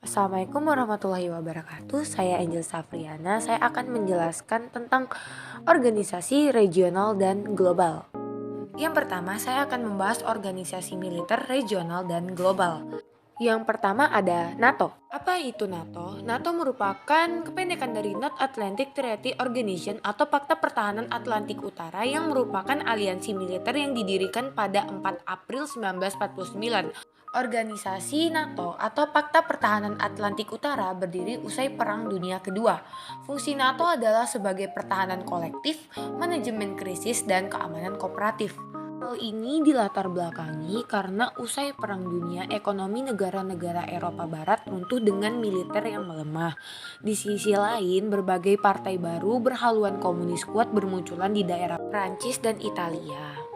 Assalamualaikum warahmatullahi wabarakatuh. Saya Angel Safriana. Saya akan menjelaskan tentang organisasi regional dan global. Yang pertama, saya akan membahas organisasi militer regional dan global. Yang pertama ada NATO. Apa itu NATO? NATO merupakan kependekan dari North Atlantic Treaty Organization atau Pakta Pertahanan Atlantik Utara yang merupakan aliansi militer yang didirikan pada 4 April 1949. Organisasi NATO atau Pakta Pertahanan Atlantik Utara berdiri usai Perang Dunia Kedua. Fungsi NATO adalah sebagai pertahanan kolektif, manajemen krisis, dan keamanan kooperatif. Hal ini dilatar belakangi karena usai Perang Dunia, ekonomi negara-negara Eropa Barat runtuh dengan militer yang melemah. Di sisi lain, berbagai partai baru berhaluan komunis kuat bermunculan di daerah Prancis dan Italia.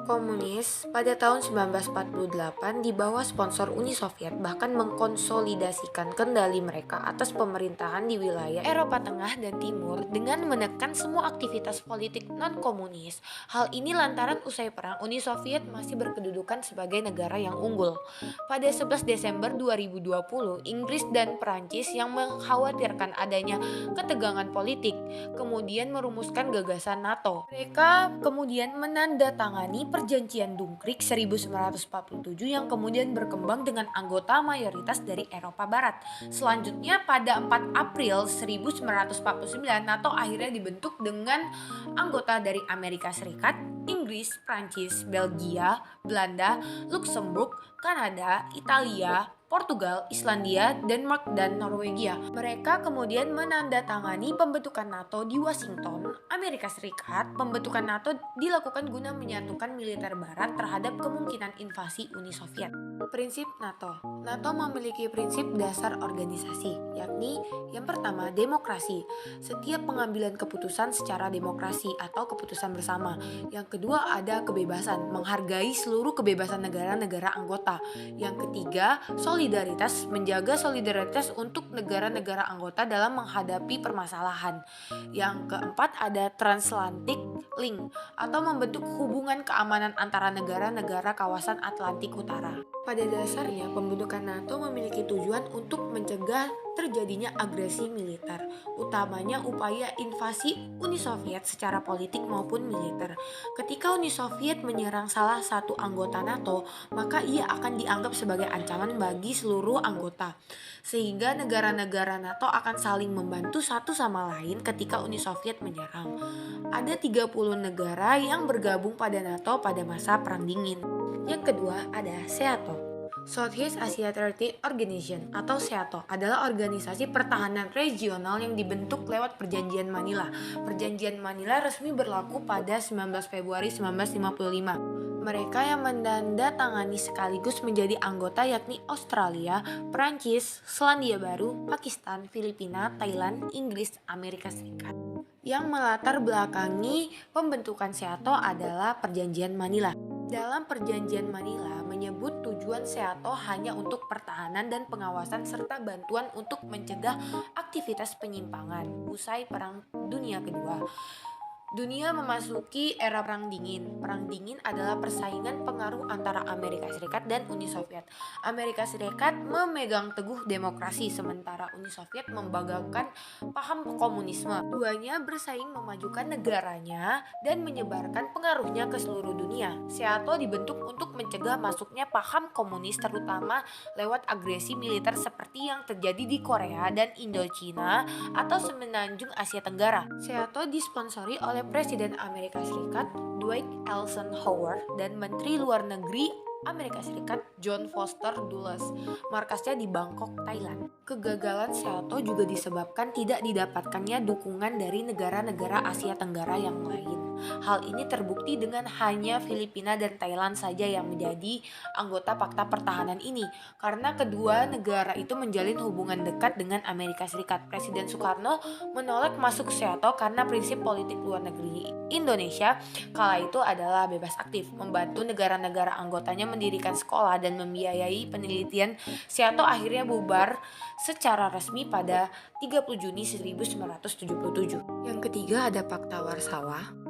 Komunis pada tahun 1948 di bawah sponsor Uni Soviet bahkan mengkonsolidasikan kendali mereka atas pemerintahan di wilayah Eropa Tengah dan Timur dengan menekan semua aktivitas politik non-komunis. Hal ini lantaran usai perang Uni Soviet masih berkedudukan sebagai negara yang unggul. Pada 11 Desember 2020, Inggris dan Perancis yang mengkhawatirkan adanya ketegangan politik kemudian merumuskan gagasan NATO. Mereka kemudian menandatangani Perjanjian Dunkirk 1947 yang kemudian berkembang dengan anggota mayoritas dari Eropa Barat. Selanjutnya pada 4 April 1949 NATO akhirnya dibentuk dengan anggota dari Amerika Serikat, Inggris, Prancis, Belgia, Belanda, Luxembourg, Kanada, Italia, Portugal, Islandia, Denmark, dan Norwegia. Mereka kemudian menandatangani pembentukan NATO di Washington, Amerika Serikat. Pembentukan NATO dilakukan guna menyatukan militer Barat terhadap kemungkinan invasi Uni Soviet. Prinsip NATO. NATO memiliki prinsip dasar organisasi, yakni yang pertama, demokrasi. Setiap pengambilan keputusan secara demokrasi atau keputusan bersama. Yang kedua, ada kebebasan, menghargai seluruh kebebasan negara-negara anggota. Yang ketiga, solidaritas, menjaga solidaritas untuk negara-negara anggota dalam menghadapi permasalahan. Yang keempat, ada transatlantic link atau membentuk hubungan keamanan antara negara-negara kawasan Atlantik Utara. Pada dasarnya, pembentukan NATO memiliki tujuan untuk mencegah terjadinya agresi militer, utamanya upaya invasi Uni Soviet secara politik maupun militer. Ketika Uni Soviet menyerang salah satu anggota NATO, maka ia akan dianggap sebagai ancaman bagi seluruh anggota. Sehingga negara-negara NATO akan saling membantu satu sama lain ketika Uni Soviet menyerang. Ada 30 negara yang bergabung pada NATO pada masa Perang Dingin. Yang kedua ada SEATO. Southeast Asia Treaty Organization atau SEATO adalah organisasi pertahanan regional yang dibentuk lewat Perjanjian Manila. Perjanjian Manila resmi berlaku pada 19 Februari 1955. Mereka yang menandatangani sekaligus menjadi anggota yakni Australia, Perancis, Selandia Baru, Pakistan, Filipina, Thailand, Inggris, Amerika Serikat. Yang melatar belakangi pembentukan SEATO adalah Perjanjian Manila. Dalam Perjanjian Manila menyebut tujuan SEATO hanya untuk pertahanan dan pengawasan serta bantuan untuk mencegah aktivitas penyimpangan usai Perang Dunia Kedua. Dunia memasuki era Perang Dingin. Perang Dingin adalah persaingan pengaruh antara Amerika Serikat dan Uni Soviet. Amerika Serikat memegang teguh demokrasi, sementara Uni Soviet membanggakan paham komunisme. Keduanya bersaing memajukan negaranya dan menyebarkan pengaruhnya ke seluruh dunia. SEATO dibentuk untuk mencegah masuknya paham komunis terutama lewat agresi militer seperti yang terjadi di Korea dan Indochina atau semenanjung Asia Tenggara. SEATO disponsori oleh Presiden Amerika Serikat Dwight Eisenhower dan Menteri Luar Negeri Amerika Serikat John Foster Dulles. Markasnya di Bangkok, Thailand. Kegagalan SEATO juga disebabkan tidak didapatkannya dukungan dari negara-negara Asia Tenggara yang lain. Hal ini terbukti dengan hanya Filipina dan Thailand saja yang menjadi anggota Pakta Pertahanan ini, karena kedua negara itu menjalin hubungan dekat dengan Amerika Serikat. Presiden Soekarno menolak masuk SEATO karena prinsip politik luar negeri Indonesia kala itu adalah bebas aktif, membantu negara-negara anggotanya mendirikan sekolah dan membiayai penelitian. SEATO akhirnya bubar secara resmi pada 30 Juni 1977. Yang ketiga ada Pakta Warsawa.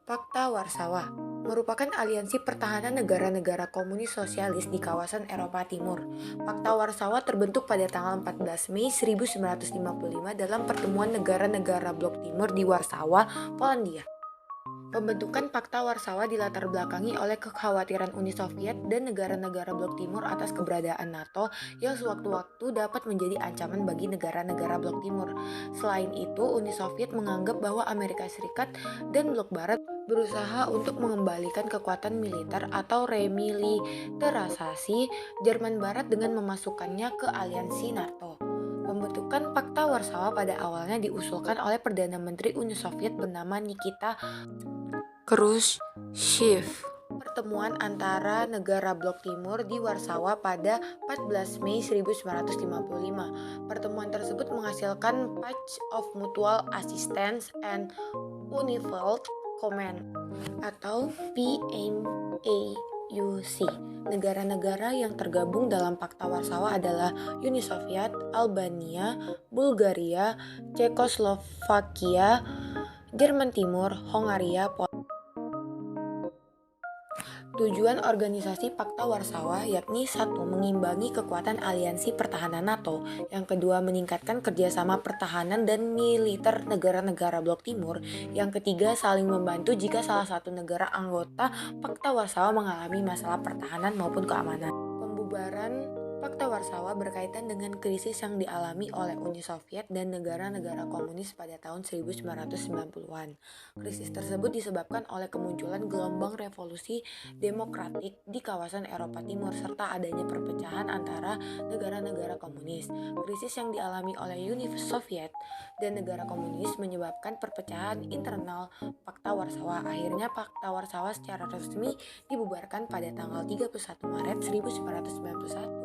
Fakta Warsawa. merupakan aliansi pertahanan negara-negara komunis sosialis di kawasan Eropa Timur. Fakta Warsawa terbentuk pada tanggal 14 Mei 1955 dalam pertemuan negara-negara Blok Timur di Warsawa, Polandia. Pembentukan Fakta Warsawa dilatar belakangi oleh kekhawatiran Uni Soviet dan negara-negara Blok Timur atas keberadaan NATO yang sewaktu-waktu dapat menjadi ancaman bagi negara-negara Blok Timur. Selain itu, Uni Soviet menganggap bahwa Amerika Serikat dan Blok Barat berusaha untuk mengembalikan kekuatan militer atau remiliterisasi Jerman Barat dengan memasukkannya ke aliansi NATO. Pembentukan Fakta Warsawa pada awalnya diusulkan oleh Perdana Menteri Uni Soviet bernama Nikita Khrushchev. Pertemuan antara negara Blok Timur di Warsawa pada 14 Mei 1955. Pertemuan tersebut menghasilkan Pact of Mutual Assistance and Unified Command atau PMAUC. Negara-negara yang tergabung dalam Fakta Warsawa adalah Uni Soviet, Albania, Bulgaria, Cekoslovakia, Jerman Timur, Hongaria, Tujuan organisasi Fakta Warsawa yakni satu, mengimbangi kekuatan aliansi pertahanan NATO, yang kedua, meningkatkan kerjasama pertahanan dan militer negara-negara Blok Timur, yang ketiga, saling membantu jika salah satu negara anggota Fakta Warsawa mengalami masalah pertahanan maupun keamanan. Pembubaran Fakta Warsawa berkaitan dengan krisis yang dialami oleh Uni Soviet dan negara-negara komunis pada tahun 1990-an. Krisis tersebut disebabkan oleh kemunculan gelombang revolusi demokratik di kawasan Eropa Timur serta adanya perpecahan antara negara-negara komunis. Krisis yang dialami oleh Uni Soviet dan negara komunis menyebabkan perpecahan internal Fakta Warsawa. Akhirnya Fakta Warsawa secara resmi dibubarkan pada tanggal 31 Maret 1991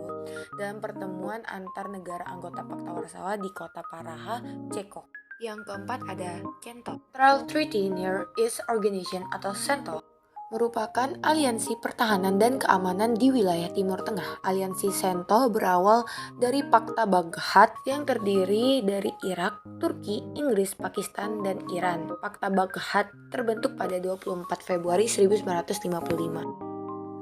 dalam pertemuan antar negara anggota Fakta Warsawa di kota Praha, Ceko. Yang keempat ada CENTO. Central Treaty Near East Organization atau CENTO merupakan aliansi pertahanan dan keamanan di wilayah Timur Tengah. Aliansi CENTO berawal dari Fakta Baghdad yang terdiri dari Irak, Turki, Inggris, Pakistan, dan Iran. Fakta Baghdad terbentuk pada 24 Februari 1955.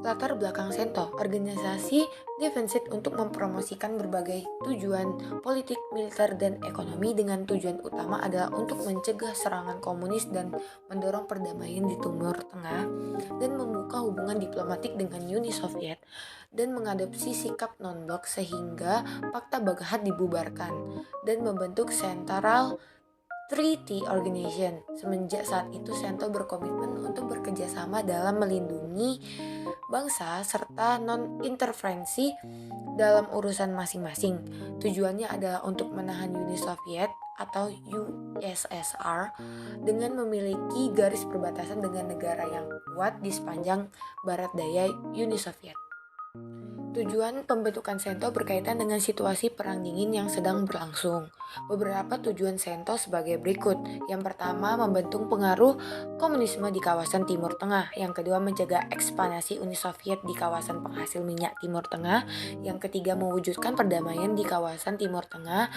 Latar belakang CENTO, organisasi defensif untuk mempromosikan berbagai tujuan politik, militer, dan ekonomi dengan tujuan utama adalah untuk mencegah serangan komunis dan mendorong perdamaian di Timur Tengah dan membuka hubungan diplomatik dengan Uni Soviet dan mengadopsi sikap non-blok sehingga Fakta Baghdad dibubarkan dan membentuk Central Treaty Organization. Semenjak saat itu, CENTO berkomitmen untuk bekerjasama dalam melindungi bangsa serta non-intervensi dalam urusan masing-masing. Tujuannya adalah untuk menahan Uni Soviet atau USSR dengan memiliki garis perbatasan dengan negara yang kuat di sepanjang barat daya Uni Soviet. Tujuan pembentukan CENTO berkaitan dengan situasi perang dingin yang sedang berlangsung. Beberapa tujuan CENTO sebagai berikut. Yang pertama, membentuk pengaruh komunisme di kawasan Timur Tengah. Yang kedua, mencegah ekspansi Uni Soviet di kawasan penghasil minyak Timur Tengah. Yang ketiga, mewujudkan perdamaian di kawasan Timur Tengah.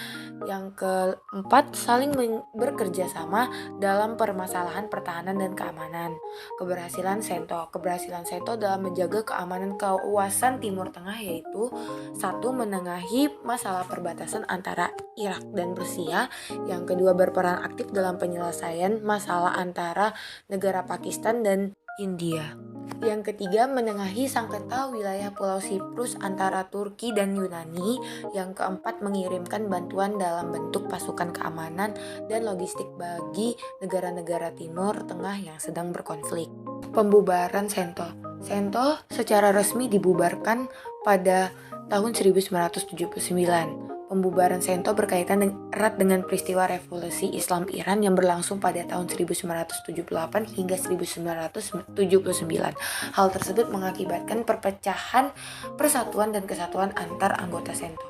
Yang keempat, saling bekerja sama dalam permasalahan pertahanan dan keamanan. Keberhasilan CENTO dalam menjaga keamanan kawasan Timur Tengah yaitu satu, menengahi masalah perbatasan antara Irak dan Persia. Yang kedua, berperan aktif dalam penyelesaian masalah antara negara Pakistan dan India. Yang ketiga, menengahi sengketa wilayah Pulau Siprus antara Turki dan Yunani. Yang keempat, mengirimkan bantuan dalam bentuk pasukan keamanan dan logistik bagi negara-negara Timur Tengah yang sedang berkonflik. Pembubaran CENTO secara resmi dibubarkan pada tahun 1979. Pembubaran CENTO berkaitan erat dengan peristiwa revolusi Islam Iran yang berlangsung pada tahun 1978 hingga 1979. Hal tersebut mengakibatkan perpecahan persatuan dan kesatuan antar anggota CENTO.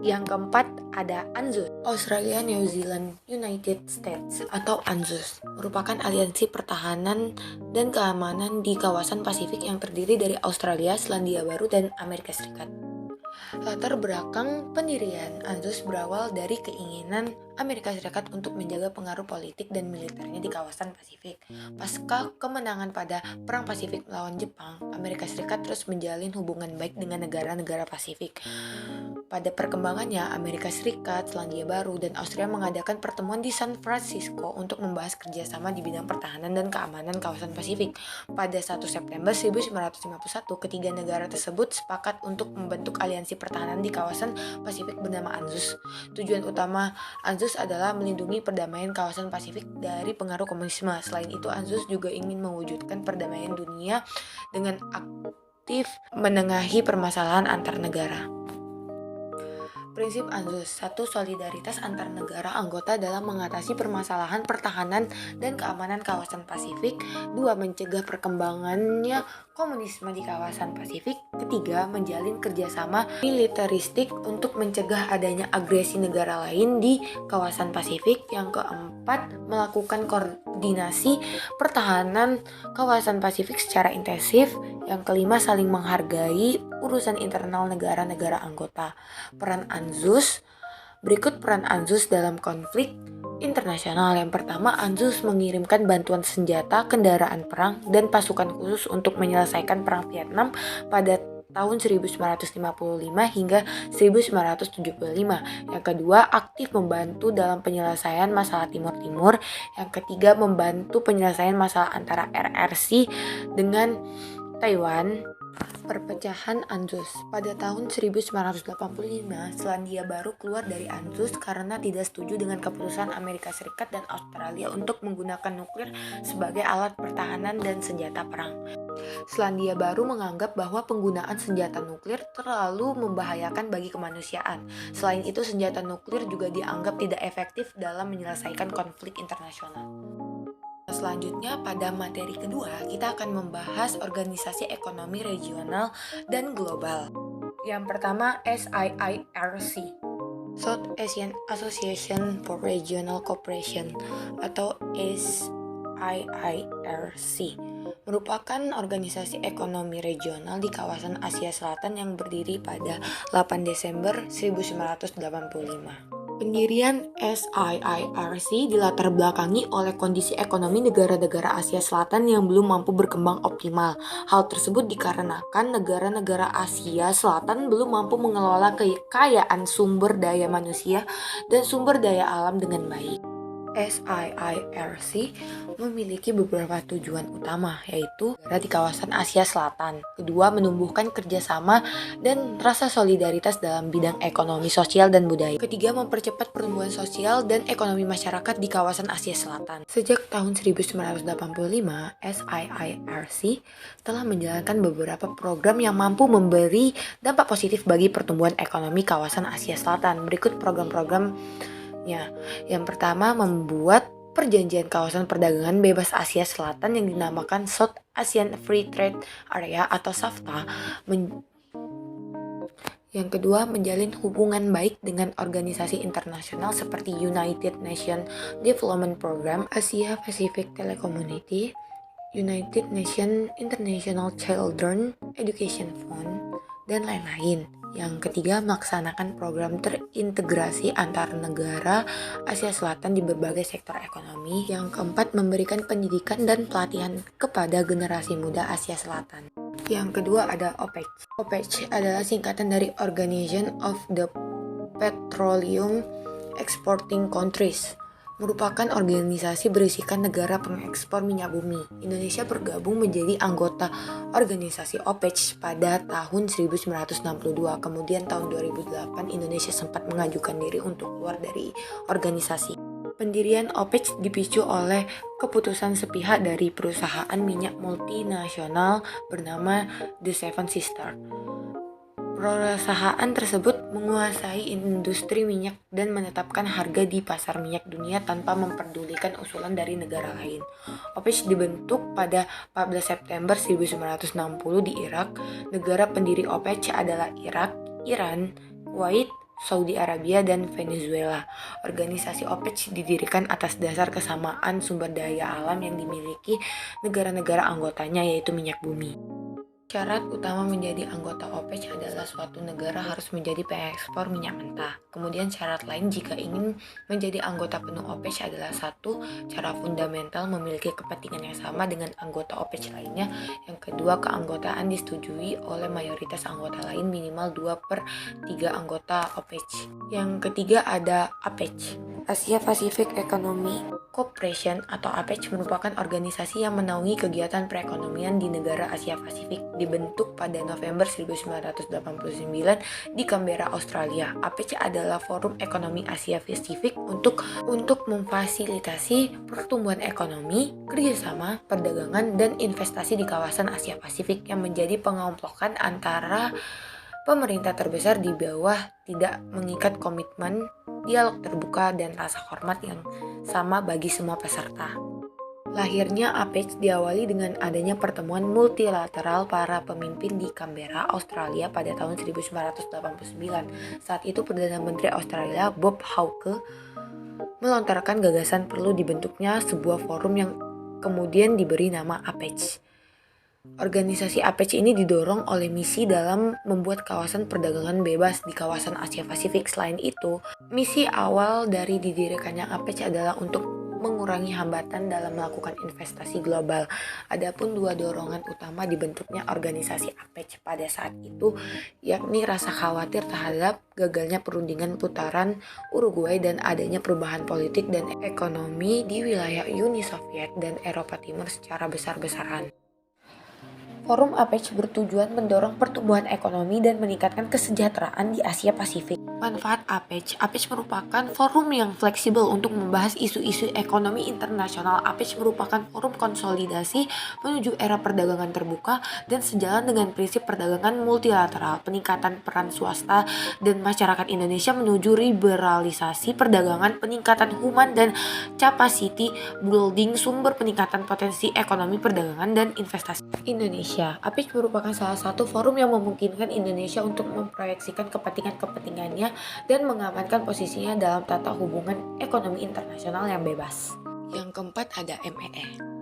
Yang keempat ada ANZUS, Australia, New Zealand, United States atau ANZUS, merupakan aliansi pertahanan dan keamanan di kawasan Pasifik yang terdiri dari Australia, Selandia Baru, dan Amerika Serikat. Latar belakang pendirian ANZUS berawal dari keinginan Amerika Serikat untuk menjaga pengaruh politik dan militernya di kawasan Pasifik. Pasca kemenangan pada Perang Pasifik melawan Jepang, Amerika Serikat terus menjalin hubungan baik dengan negara-negara Pasifik. Pada perkembangannya, Amerika Serikat, Selandia Baru, dan Austria mengadakan pertemuan di San Francisco untuk membahas kerjasama di bidang pertahanan dan keamanan kawasan Pasifik. Pada 1 September 1951, ketiga negara tersebut sepakat untuk membentuk aliansi pertahanan di kawasan Pasifik bernama ANZUS. Tujuan utama ANZUS adalah melindungi perdamaian kawasan Pasifik dari pengaruh komunisme. Selain itu, ANZUS juga ingin mewujudkan perdamaian dunia dengan aktif menengahi permasalahan antar negara. Prinsip ANZUS: 1. Solidaritas antar negara anggota dalam mengatasi permasalahan pertahanan dan keamanan kawasan Pasifik. 2. Mencegah perkembangannya komunisme di kawasan Pasifik. 3. Menjalin kerjasama militeristik untuk mencegah adanya agresi negara lain di kawasan Pasifik. Yang keempat, melakukan koordinasi pertahanan kawasan Pasifik secara intensif. Yang kelima, saling menghargai urusan internal negara-negara anggota. Peran ANZUS. Berikut peran ANZUS dalam konflik internasional. Yang pertama, ANZUS mengirimkan bantuan senjata, kendaraan perang, dan pasukan khusus untuk menyelesaikan Perang Vietnam pada tahun 1955 hingga 1975. Yang kedua, aktif membantu dalam penyelesaian masalah Timur Timur. Yang ketiga, membantu penyelesaian masalah antara RRC dengan Taiwan. Perpecahan ANZUS. Pada tahun 1985, Selandia Baru keluar dari ANZUS karena tidak setuju dengan keputusan Amerika Serikat dan Australia untuk menggunakan nuklir sebagai alat pertahanan dan senjata perang. Selandia Baru menganggap bahwa penggunaan senjata nuklir terlalu membahayakan bagi kemanusiaan. Selain itu, senjata nuklir juga dianggap tidak efektif dalam menyelesaikan konflik internasional. Selanjutnya, pada materi kedua, kita akan membahas organisasi ekonomi regional dan global. Yang pertama, SIIRC, South Asian Association for Regional Cooperation atau SIIRC, merupakan organisasi ekonomi regional di kawasan Asia Selatan yang berdiri pada 8 Desember 1985. Pendirian SIIRC dilatar belakangi oleh kondisi ekonomi negara-negara Asia Selatan yang belum mampu berkembang optimal. Hal tersebut dikarenakan negara-negara Asia Selatan belum mampu mengelola kekayaan sumber daya manusia dan sumber daya alam dengan baik. SIIRC memiliki beberapa tujuan utama, yaitu di kawasan Asia Selatan. Kedua, menumbuhkan kerjasama dan rasa solidaritas dalam bidang ekonomi, sosial, dan budaya. Ketiga, mempercepat pertumbuhan sosial dan ekonomi masyarakat di kawasan Asia Selatan. Sejak tahun 1985, SIIRC telah menjalankan beberapa program yang mampu memberi dampak positif bagi pertumbuhan ekonomi kawasan Asia Selatan. Berikut program-program. Yang pertama, membuat perjanjian kawasan perdagangan bebas Asia Selatan yang dinamakan South Asian Free Trade Area atau SAFTA. Yang kedua, menjalin hubungan baik dengan organisasi internasional seperti United Nations Development Program, Asia Pacific Telecommunity, United Nations International Children Education Fund, dan lain-lain. Yang ketiga, melaksanakan program terintegrasi antar negara Asia Selatan di berbagai sektor ekonomi. Yang keempat, memberikan pendidikan dan pelatihan kepada generasi muda Asia Selatan. Yang kedua ada OPEC. OPEC adalah singkatan dari Organization of the Petroleum Exporting Countries, merupakan organisasi berisikan negara pengekspor minyak bumi. Indonesia bergabung menjadi anggota organisasi OPEC pada tahun 1962. Kemudian tahun 2008 Indonesia sempat mengajukan diri untuk keluar dari organisasi. Pendirian OPEC dipicu oleh keputusan sepihak dari perusahaan minyak multinasional bernama The Seven Sisters. Perusahaan tersebut menguasai industri minyak dan menetapkan harga di pasar minyak dunia tanpa memperdulikan usulan dari negara lain. OPEC dibentuk pada 14 September 1960 di Irak. Negara pendiri OPEC adalah Irak, Iran, Kuwait, Saudi Arabia, dan Venezuela. Organisasi OPEC didirikan atas dasar kesamaan sumber daya alam yang dimiliki negara-negara anggotanya, yaitu minyak bumi. Syarat utama menjadi anggota OPEC adalah suatu negara harus menjadi pengekspor minyak mentah. Kemudian syarat lain jika ingin menjadi anggota penuh OPEC adalah satu, secara fundamental memiliki kepentingan yang sama dengan anggota OPEC lainnya. Yang kedua, keanggotaan disetujui oleh mayoritas anggota lain minimal 2/3 anggota OPEC. Yang ketiga ada APEC, Asia Pacific Economic Cooperation atau APEC merupakan organisasi yang menaungi kegiatan perekonomian di negara Asia Pasifik. Dibentuk pada November 1989 di Canberra, Australia. APEC adalah forum ekonomi Asia Pasifik untuk memfasilitasi pertumbuhan ekonomi, kerjasama, perdagangan, dan investasi di kawasan Asia Pasifik yang menjadi pengelompokan antara pemerintah terbesar di bawah tidak mengikat komitmen, dialog terbuka, dan rasa hormat yang sama bagi semua peserta. Lahirnya APEC diawali dengan adanya pertemuan multilateral para pemimpin di Canberra, Australia pada tahun 1989. Saat itu Perdana Menteri Australia Bob Hawke melontarkan gagasan perlu dibentuknya sebuah forum yang kemudian diberi nama APEC. Organisasi APEC ini didorong oleh misi dalam membuat kawasan perdagangan bebas di kawasan Asia Pasifik. Selain itu, misi awal dari didirikannya APEC adalah untuk mengurangi hambatan dalam melakukan investasi global. Adapun dua dorongan utama dibentuknya organisasi APEC pada saat itu, yakni rasa khawatir terhadap gagalnya perundingan putaran Uruguay dan adanya perubahan politik dan ekonomi di wilayah Uni Soviet dan Eropa Timur secara besar-besaran. Forum APEC bertujuan mendorong pertumbuhan ekonomi dan meningkatkan kesejahteraan di Asia Pasifik. Manfaat APEC. APEC merupakan forum yang fleksibel untuk membahas isu-isu ekonomi internasional. APEC merupakan forum konsolidasi menuju era perdagangan terbuka dan sejalan dengan prinsip perdagangan multilateral, peningkatan peran swasta dan masyarakat Indonesia menuju liberalisasi perdagangan, peningkatan human dan capacity building, sumber peningkatan potensi ekonomi perdagangan dan investasi Indonesia. APEC merupakan salah satu forum yang memungkinkan Indonesia untuk memproyeksikan kepentingan-kepentingannya dan mengamankan posisinya dalam tata hubungan ekonomi internasional yang bebas. Yang keempat ada MEE.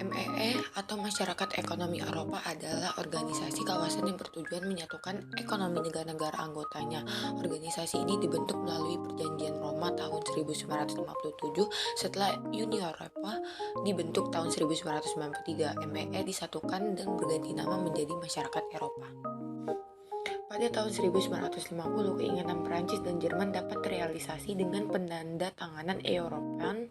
MEE atau Masyarakat Ekonomi Eropa adalah organisasi kawasan yang bertujuan menyatukan ekonomi negara-negara anggotanya. Organisasi ini dibentuk melalui Perjanjian Roma tahun 1957 setelah Uni Eropa dibentuk tahun 1993. MEE disatukan dan berganti nama menjadi Masyarakat Eropa. Pada tahun 1950, keinginan Prancis dan Jerman dapat terrealisasi dengan penandatanganan European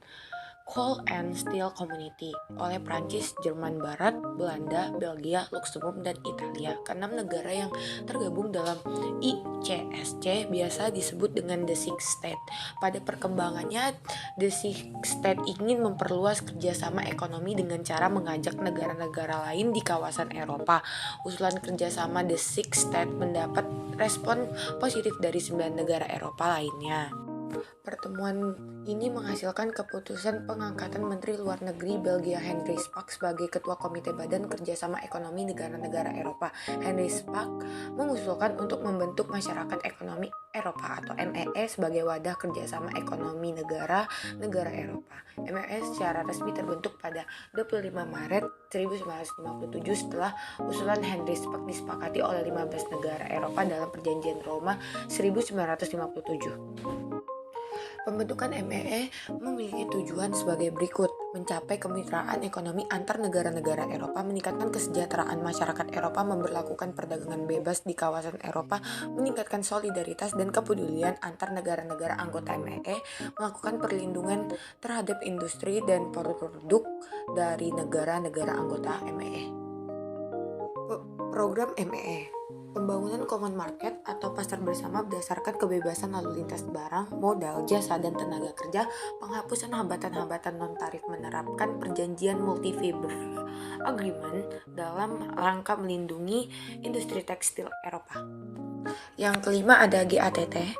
Coal and Steel Community oleh Prancis, Jerman Barat, Belanda, Belgia, Luxembourg, dan Italia. Keenam negara yang tergabung dalam ICSC biasa disebut dengan The Six States. Pada perkembangannya, The Six States ingin memperluas kerjasama ekonomi dengan cara mengajak negara-negara lain di kawasan Eropa. Usulan kerjasama The Six States mendapat respon positif dari 9 negara Eropa lainnya. Pertemuan ini menghasilkan keputusan pengangkatan Menteri Luar Negeri Belgia Henry Spaak sebagai Ketua Komite Badan Kerjasama Ekonomi Negara-Negara Eropa. Henry Spaak mengusulkan untuk membentuk Masyarakat Ekonomi Eropa atau MEE sebagai wadah kerjasama ekonomi negara-negara Eropa. MEE secara resmi terbentuk pada 25 Maret 1957 setelah usulan Henry Spaak disepakati oleh 15 negara Eropa dalam Perjanjian Roma 1957. Pembentukan MEE memiliki tujuan sebagai berikut: mencapai kemitraan ekonomi antar negara-negara Eropa, meningkatkan kesejahteraan masyarakat Eropa, memberlakukan perdagangan bebas di kawasan Eropa, meningkatkan solidaritas dan kepedulian antar negara-negara anggota MEE, melakukan perlindungan terhadap industri dan produk dari negara-negara anggota MEE. Program MEE. Pembangunan common market atau pasar bersama berdasarkan kebebasan lalu lintas barang, modal, jasa, dan tenaga kerja, penghapusan hambatan-hambatan non-tarif, menerapkan perjanjian multi-fiber agreement dalam rangka melindungi industri tekstil Eropa. Yang kelima ada GATT,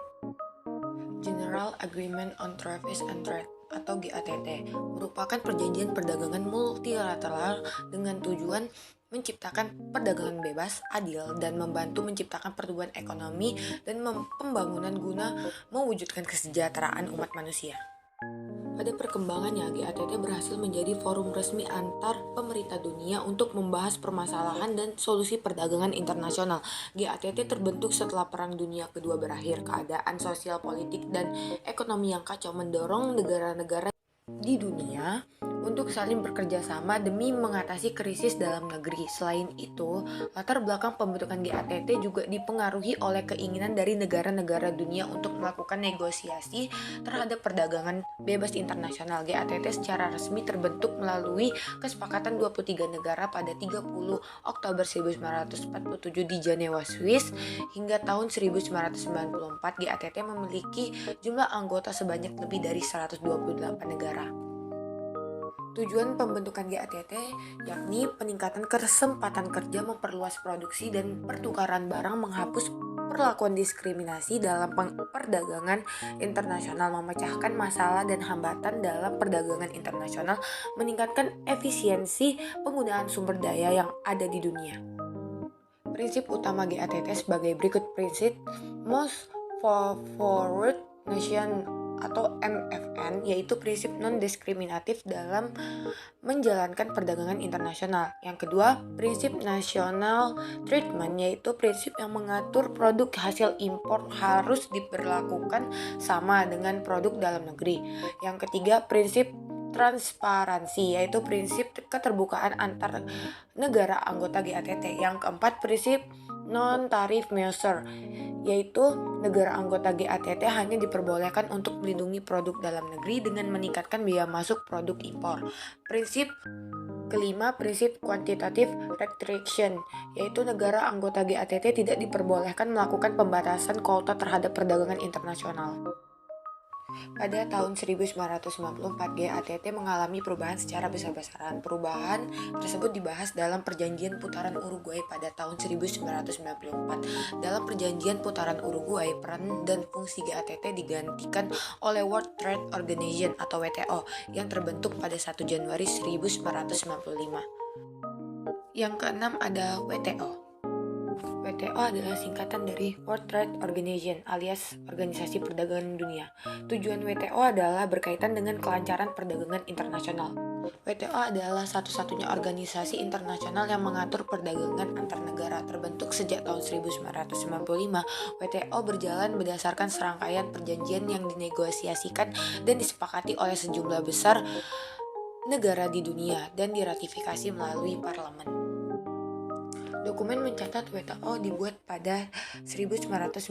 General Agreement on Tariffs and Trade atau GATT, merupakan perjanjian perdagangan multilateral dengan tujuan menciptakan perdagangan bebas, adil, dan membantu menciptakan pertumbuhan ekonomi dan pembangunan guna mewujudkan kesejahteraan umat manusia. Pada perkembangannya, GATT berhasil menjadi forum resmi antar pemerintah dunia untuk membahas permasalahan dan solusi perdagangan internasional. GATT terbentuk setelah Perang Dunia Kedua berakhir. Keadaan sosial, politik, dan ekonomi yang kacau mendorong negara-negara di dunia untuk saling bekerja sama demi mengatasi krisis dalam negeri. Selain itu, latar belakang pembentukan GATT juga dipengaruhi oleh keinginan dari negara-negara dunia untuk melakukan negosiasi terhadap perdagangan bebas internasional. GATT secara resmi terbentuk melalui kesepakatan 23 negara pada 30 Oktober 1947 di Jenewa, Swiss. Hingga tahun 1994, GATT memiliki jumlah anggota sebanyak lebih dari 128 negara. Tujuan pembentukan GATT yakni peningkatan kesempatan kerja, memperluas produksi dan pertukaran barang, menghapus perlakuan diskriminasi dalam perdagangan internasional, memecahkan masalah dan hambatan dalam perdagangan internasional, meningkatkan efisiensi penggunaan sumber daya yang ada di dunia. Prinsip utama GATT sebagai berikut. Prinsip Most Favored Nation atau MFN, yaitu prinsip non-diskriminatif dalam menjalankan perdagangan internasional. Yang kedua, prinsip national treatment, yaitu prinsip yang mengatur produk hasil impor harus diperlakukan sama dengan produk dalam negeri. Yang ketiga, prinsip transparansi, yaitu prinsip keterbukaan antar negara anggota GATT. Yang keempat, prinsip non-tarif measure, yaitu negara anggota GATT hanya diperbolehkan untuk melindungi produk dalam negeri dengan meningkatkan biaya masuk produk impor. Prinsip kelima, prinsip quantitative restriction, yaitu negara anggota GATT tidak diperbolehkan melakukan pembatasan kuota terhadap perdagangan internasional. Pada tahun 1994, GATT mengalami perubahan secara besar-besaran. Perubahan tersebut dibahas dalam Perjanjian Putaran Uruguay pada tahun 1994. Dalam Perjanjian Putaran Uruguay, peran dan fungsi GATT digantikan oleh World Trade Organization atau WTO yang terbentuk pada 1 Januari 1995. Yang keenam ada WTO. WTO adalah singkatan dari World Trade Organization alias Organisasi Perdagangan Dunia. Tujuan WTO adalah berkaitan dengan kelancaran perdagangan internasional. WTO adalah satu-satunya organisasi internasional yang mengatur perdagangan antar negara. Terbentuk sejak tahun 1995, WTO berjalan berdasarkan serangkaian perjanjian yang dinegosiasikan dan disepakati oleh sejumlah besar negara di dunia dan diratifikasi melalui parlemen. Dokumen mencatat WTO dibuat pada 1995,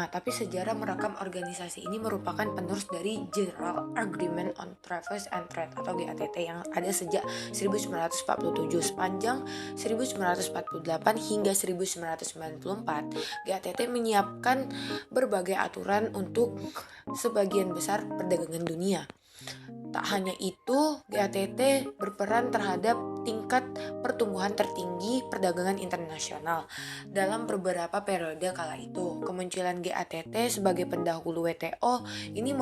tapi sejarah merekam organisasi ini merupakan penerus dari General Agreement on Trade and Trade atau GATT yang ada sejak 1947. Sepanjang 1948 hingga 1994, GATT menyiapkan berbagai aturan untuk sebagian besar perdagangan dunia. Tak hanya itu, GATT berperan terhadap tingkat pertumbuhan tertinggi perdagangan internasional dalam beberapa periode kala itu. Kemunculan GATT sebagai pendahulu WTO ini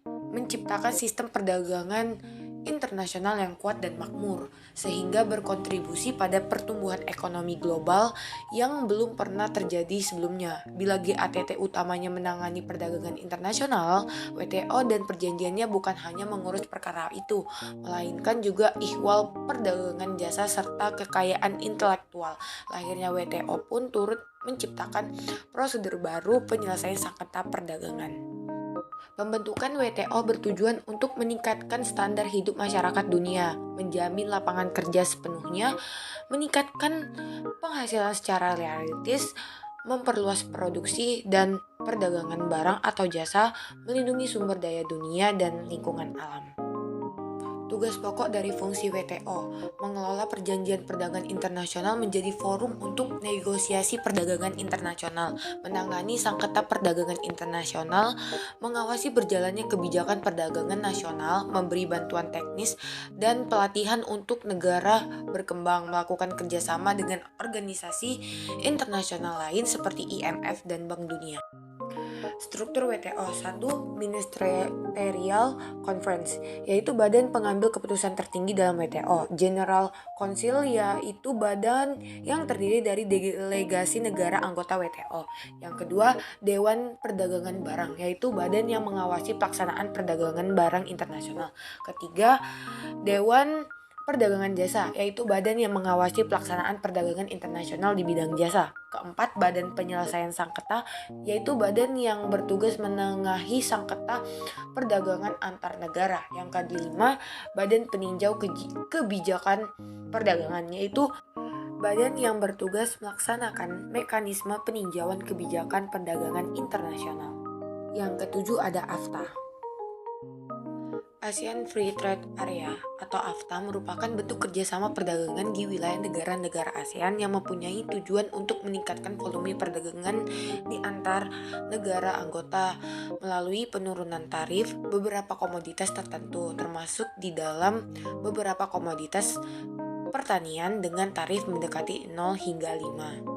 menciptakan sistem perdagangan internasional yang kuat dan makmur, sehingga berkontribusi pada pertumbuhan ekonomi global yang belum pernah terjadi sebelumnya. Bila GATT utamanya menangani perdagangan internasional, WTO dan perjanjiannya bukan hanya mengurus perkara itu, melainkan juga ihwal perdagangan jasa serta kekayaan intelektual. Lahirnya WTO pun turut menciptakan prosedur baru penyelesaian sengketa perdagangan. Pembentukan WTO bertujuan untuk meningkatkan standar hidup masyarakat dunia, menjamin lapangan kerja sepenuhnya, meningkatkan penghasilan secara realistis, memperluas produksi dan perdagangan barang atau jasa, melindungi sumber daya dunia dan lingkungan alam. Tugas pokok dari fungsi WTO, mengelola perjanjian perdagangan internasional menjadi forum untuk negosiasi perdagangan internasional, menangani sengketa perdagangan internasional, mengawasi berjalannya kebijakan perdagangan nasional, memberi bantuan teknis dan pelatihan untuk negara berkembang, melakukan kerjasama dengan organisasi internasional lain seperti IMF dan Bank Dunia. Struktur WTO. 1. Ministerial Conference, yaitu badan pengambil keputusan tertinggi dalam WTO. General Council, yaitu badan yang terdiri dari delegasi negara anggota WTO. Yang kedua, Dewan Perdagangan Barang, yaitu badan yang mengawasi pelaksanaan perdagangan barang internasional. Ketiga, Dewan Perdagangan Jasa, yaitu badan yang mengawasi pelaksanaan perdagangan internasional di bidang jasa. Keempat, Badan Penyelesaian Sengketa, yaitu badan yang bertugas menengahi sengketa perdagangan antar negara. Yang kelima, Badan Peninjau Kebijakan Perdagangan, yaitu badan yang bertugas melaksanakan mekanisme peninjauan kebijakan perdagangan internasional. Yang ketujuh ada AFTA. ASEAN Free Trade Area atau AFTA merupakan bentuk kerjasama perdagangan di wilayah negara-negara ASEAN yang mempunyai tujuan untuk meningkatkan volume perdagangan di antar negara anggota melalui penurunan tarif beberapa komoditas tertentu, termasuk di dalam beberapa komoditas pertanian dengan tarif mendekati 0 hingga 5.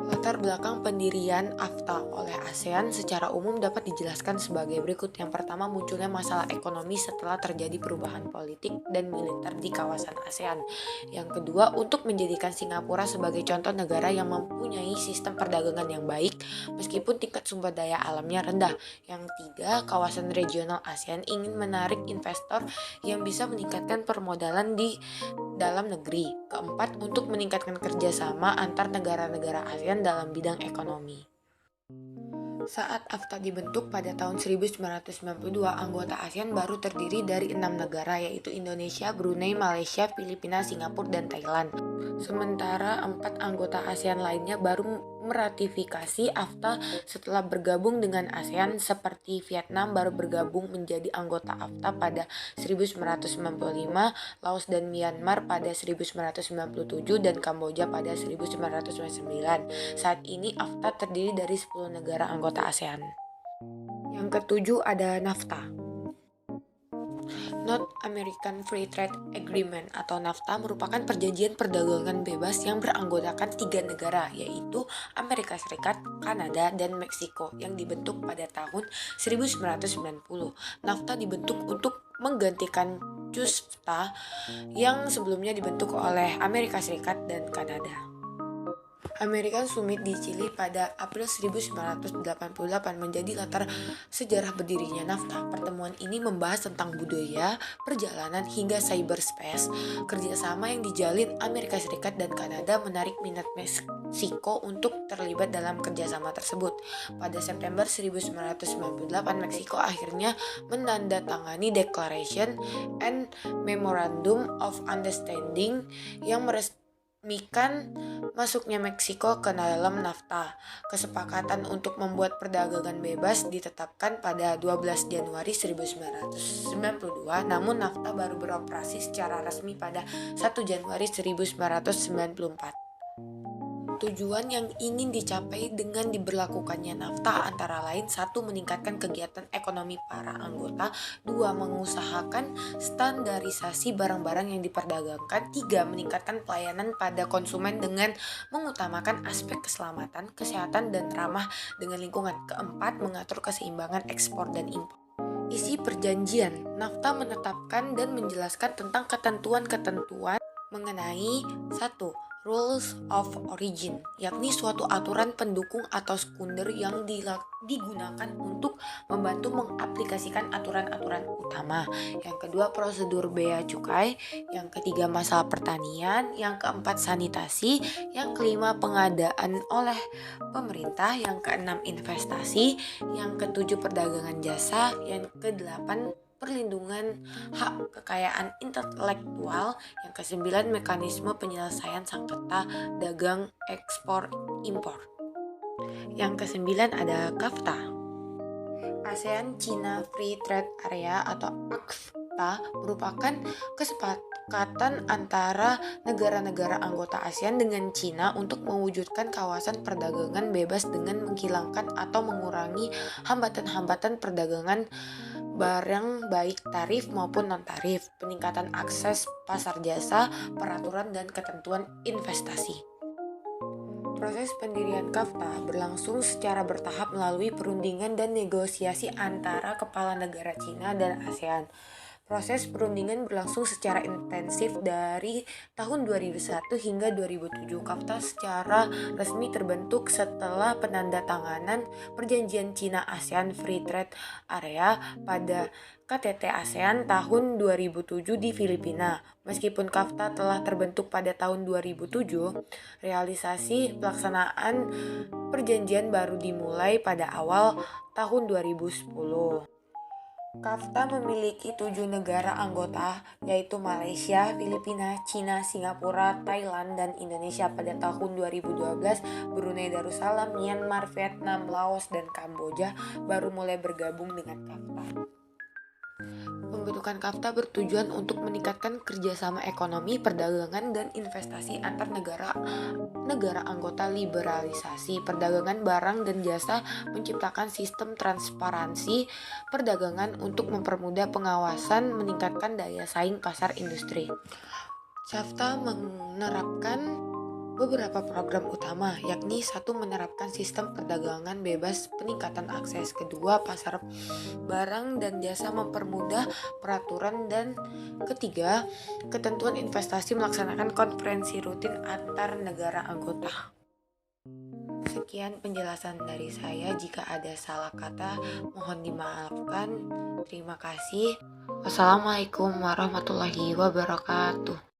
Latar belakang pendirian AFTA oleh ASEAN secara umum dapat dijelaskan sebagai berikut. Yang pertama, munculnya masalah ekonomi setelah terjadi perubahan politik dan militer di kawasan ASEAN. Yang kedua, untuk menjadikan Singapura sebagai contoh negara yang mempunyai sistem perdagangan yang baik meskipun tingkat sumber daya alamnya rendah. Yang tiga, kawasan regional ASEAN ingin menarik investor yang bisa meningkatkan permodalan di dalam negeri. Keempat, untuk meningkatkan kerjasama antar negara-negara ASEAN dalam bidang ekonomi. Saat AFTA dibentuk pada tahun 1992, anggota ASEAN baru terdiri dari 6 negara, yaitu Indonesia, Brunei, Malaysia, Filipina, Singapura, dan Thailand. Sementara 4 anggota ASEAN lainnya baru meratifikasi AFTA setelah bergabung dengan ASEAN, seperti Vietnam baru bergabung menjadi anggota AFTA pada 1995, Laos dan Myanmar pada 1997, dan Kamboja pada 1999. Saat ini AFTA terdiri dari 10 negara anggota ASEAN. Yang ketujuh ada NAFTA. North American Free Trade Agreement atau NAFTA merupakan perjanjian perdagangan bebas yang beranggotakan 3 negara, yaitu Amerika Serikat, Kanada, dan Meksiko, yang dibentuk pada tahun 1990. NAFTA dibentuk untuk menggantikan CUSFTA yang sebelumnya dibentuk oleh Amerika Serikat dan Kanada. American Summit di Chili pada April 1988 menjadi latar sejarah berdirinya NAFTA. Pertemuan ini membahas tentang budaya, perjalanan, hingga cyberspace. Kerjasama yang dijalin Amerika Serikat dan Kanada menarik minat Meksiko untuk terlibat dalam kerjasama tersebut. Pada September 1998, Meksiko akhirnya menandatangani Declaration and Memorandum of Understanding yang meresmikan masuknya Meksiko ke dalam NAFTA. Kesepakatan untuk membuat perdagangan bebas ditetapkan pada 12 Januari 1992, namun NAFTA baru beroperasi secara resmi pada 1 Januari 1994. Tujuan yang ingin dicapai dengan diberlakukannya NAFTA antara lain: 1. Meningkatkan kegiatan ekonomi para anggota. 2. Mengusahakan standarisasi barang-barang yang diperdagangkan. 3. Meningkatkan pelayanan pada konsumen dengan mengutamakan aspek keselamatan, kesehatan, dan ramah dengan lingkungan. 4. Mengatur keseimbangan ekspor dan impor. Isi perjanjian NAFTA menetapkan dan menjelaskan tentang ketentuan-ketentuan mengenai 1. Rules of Origin, yakni suatu aturan pendukung atau sekunder yang digunakan untuk membantu mengaplikasikan aturan-aturan utama. Yang kedua, prosedur bea cukai. Yang ketiga, masalah pertanian. Yang keempat, sanitasi. Yang kelima, pengadaan oleh pemerintah. Yang keenam, investasi. Yang ketujuh, perdagangan jasa. Yang kedelapan, perlindungan hak kekayaan intelektual. Yang kesembilan, mekanisme penyelesaian sengketa dagang ekspor impor. Yang kesembilan ada KAFTA. ASEAN China Free Trade Area atau ACFTA merupakan kesepakatan antara negara-negara anggota ASEAN dengan China untuk mewujudkan kawasan perdagangan bebas dengan menghilangkan atau mengurangi hambatan-hambatan perdagangan barang baik tarif maupun non-tarif, peningkatan akses pasar jasa, peraturan dan ketentuan investasi. Proses pendirian KAFTA berlangsung secara bertahap melalui perundingan dan negosiasi antara kepala negara Cina dan ASEAN. Proses perundingan berlangsung secara intensif dari tahun 2001 hingga 2007. KAFTA secara resmi terbentuk setelah penandatanganan Perjanjian Cina-ASEAN Free Trade Area pada KTT ASEAN tahun 2007 di Filipina. Meskipun KAFTA telah terbentuk pada tahun 2007, realisasi pelaksanaan perjanjian baru dimulai pada awal tahun 2010. KAFTA memiliki 7 negara anggota, yaitu Malaysia, Filipina, Cina, Singapura, Thailand, dan Indonesia. Pada tahun 2012, Brunei Darussalam, Myanmar, Vietnam, Laos, dan Kamboja baru mulai bergabung dengan KAFTA. Pembentukan KAFTA bertujuan untuk meningkatkan kerjasama ekonomi, perdagangan, dan investasi antar negara anggota, liberalisasi perdagangan barang dan jasa, menciptakan sistem transparansi perdagangan untuk mempermudah pengawasan, meningkatkan daya saing pasar industri. KAFTA menerapkan beberapa program utama, yakni satu, menerapkan sistem perdagangan bebas, peningkatan akses; kedua, pasar barang dan jasa, mempermudah peraturan; dan ketiga, ketentuan investasi, melaksanakan konferensi rutin antar negara anggota. Sekian penjelasan dari saya. Jika ada salah kata, mohon dimaafkan. Terima kasih. Wassalamualaikum warahmatullahi wabarakatuh.